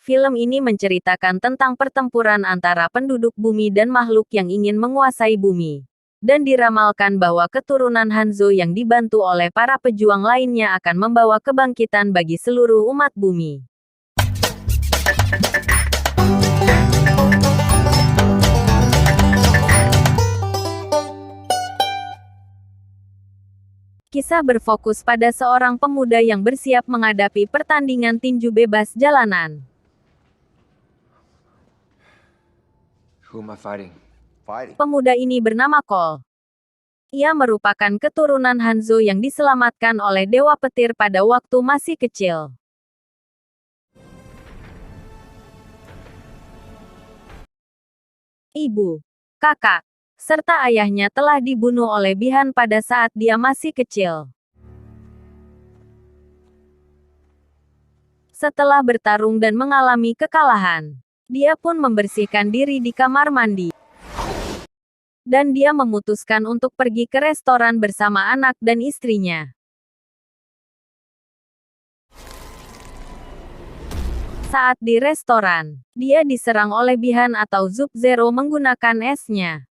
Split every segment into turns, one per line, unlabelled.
Film ini menceritakan tentang pertempuran antara penduduk bumi dan makhluk yang ingin menguasai bumi. Dan diramalkan bahwa keturunan Hanzo yang dibantu oleh para pejuang lainnya akan membawa kebangkitan bagi seluruh umat bumi. Kisah berfokus pada seorang pemuda yang bersiap menghadapi pertandingan tinju bebas jalanan.
Who am I fighting?
Pemuda ini bernama Cole. Ia merupakan keturunan Hanzo yang diselamatkan oleh Dewa Petir pada waktu masih kecil. Ibu, kakak, serta ayahnya telah dibunuh oleh Bihan pada saat dia masih kecil. Setelah bertarung dan mengalami kekalahan, dia pun membersihkan diri di kamar mandi. Dan dia memutuskan untuk pergi ke restoran bersama anak dan istrinya. Saat di restoran, dia diserang oleh Bihan atau Sub-Zero menggunakan esnya.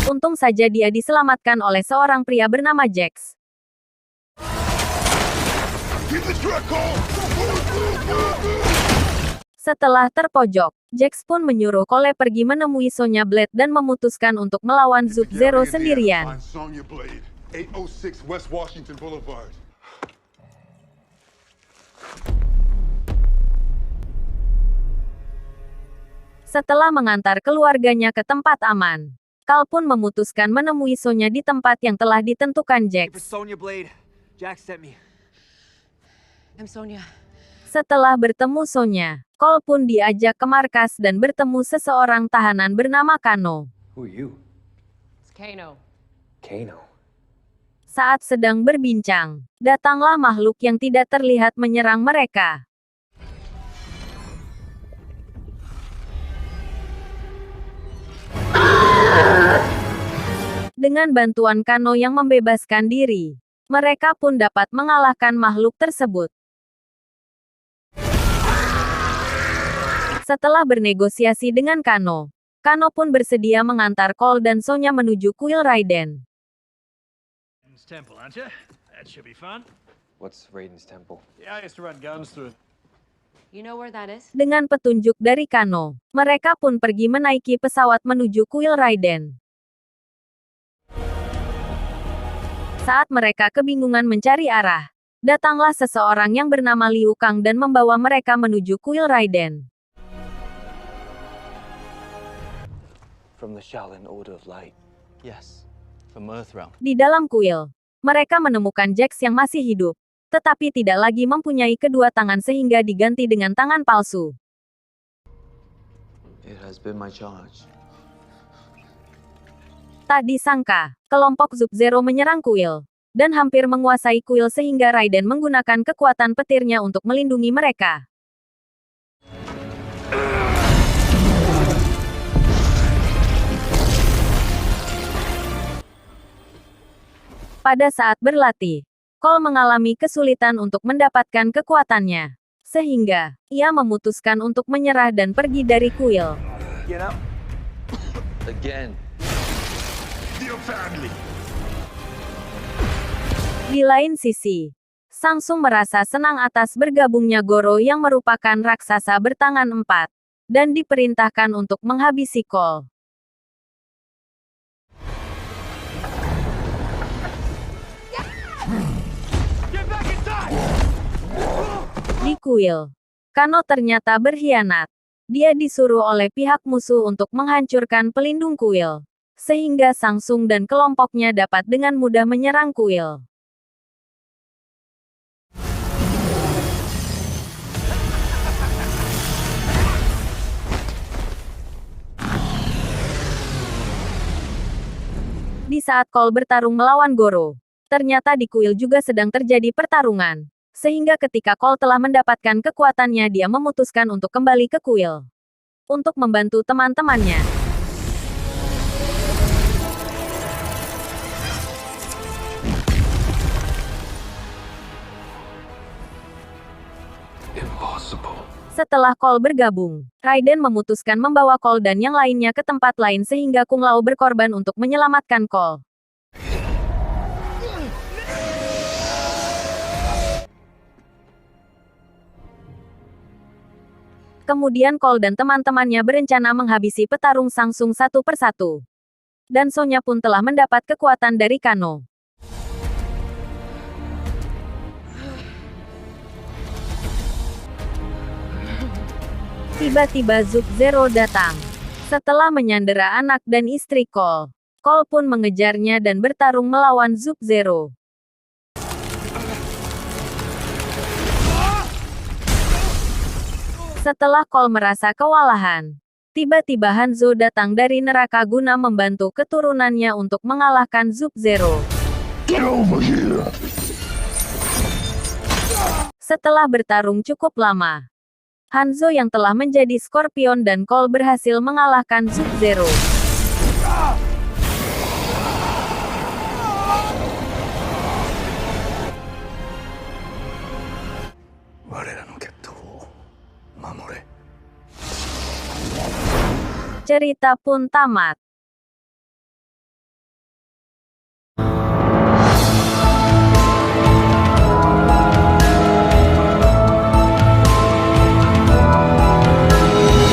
Untung saja dia diselamatkan oleh seorang pria bernama Jax. Setelah terpojok, Jax pun menyuruh Cole pergi menemui Sonya Blade dan memutuskan untuk melawan Sub-Zero sendirian. Setelah mengantar keluarganya ke tempat aman, Cal pun memutuskan menemui Sonya di tempat yang telah ditentukan Jax. Setelah bertemu Sonya, Cole pun diajak ke markas dan bertemu seseorang tahanan bernama Kano.
Who are you?
It's Kano.
Kano.
Saat sedang berbincang, datanglah makhluk yang tidak terlihat menyerang mereka. Dengan bantuan Kano yang membebaskan diri, mereka pun dapat mengalahkan makhluk tersebut. Setelah bernegosiasi dengan Kano, Kano pun bersedia mengantar Cole dan Sonya menuju kuil Raiden.
Temple, aren't you? That should be fun.
What's Raiden's temple?
Yeah, I used to run guns through it.
You know where that is?
Dengan petunjuk dari Kano, mereka pun pergi menaiki pesawat menuju kuil Raiden. Saat mereka kebingungan mencari arah, datanglah seseorang yang bernama Liu Kang dan membawa mereka menuju kuil Raiden.
From the Shaolin Order of Light.
Yes, from Earthrealm.
Di dalam kuil, mereka menemukan Jax yang masih hidup, tetapi tidak lagi mempunyai kedua tangan sehingga diganti dengan tangan palsu.
It has been my charge.
Tak disangka, kelompok Sub-Zero menyerang kuil, dan hampir menguasai kuil sehingga Raiden menggunakan kekuatan petirnya untuk melindungi mereka. Pada saat berlatih, Cole mengalami kesulitan untuk mendapatkan kekuatannya. Sehingga, ia memutuskan untuk menyerah dan pergi dari kuil.
Get up. Again.
Di lain sisi, Samsung merasa senang atas bergabungnya Goro yang merupakan raksasa bertangan 4, dan diperintahkan untuk menghabisi Cole. Di kuil, Kano ternyata berkhianat. Dia disuruh oleh pihak musuh untuk menghancurkan pelindung kuil, sehingga Samsung dan kelompoknya dapat dengan mudah menyerang kuil. Di saat Cole bertarung melawan Goro, ternyata di kuil juga sedang terjadi pertarungan. Sehingga ketika Cole telah mendapatkan kekuatannya dia memutuskan untuk kembali ke kuil. Untuk membantu teman-temannya.
Impossible.
Setelah Cole bergabung, Raiden memutuskan membawa Cole dan yang lainnya ke tempat lain sehingga Kung Lao berkorban untuk menyelamatkan Cole. Kemudian Cole dan teman-temannya berencana menghabisi petarung Sangsung satu persatu. Dan Sonya pun telah mendapat kekuatan dari Kano. Tiba-tiba Sub-Zero datang. Setelah menyandera anak dan istri Cole, Cole pun mengejarnya dan bertarung melawan Sub-Zero. Setelah Cole merasa kewalahan, tiba-tiba Hanzo datang dari neraka guna membantu keturunannya untuk mengalahkan Sub-Zero.
Get over here.
Setelah bertarung cukup lama, Hanzo yang telah menjadi Scorpion dan Cole berhasil mengalahkan Sub-Zero. Cerita pun tamat.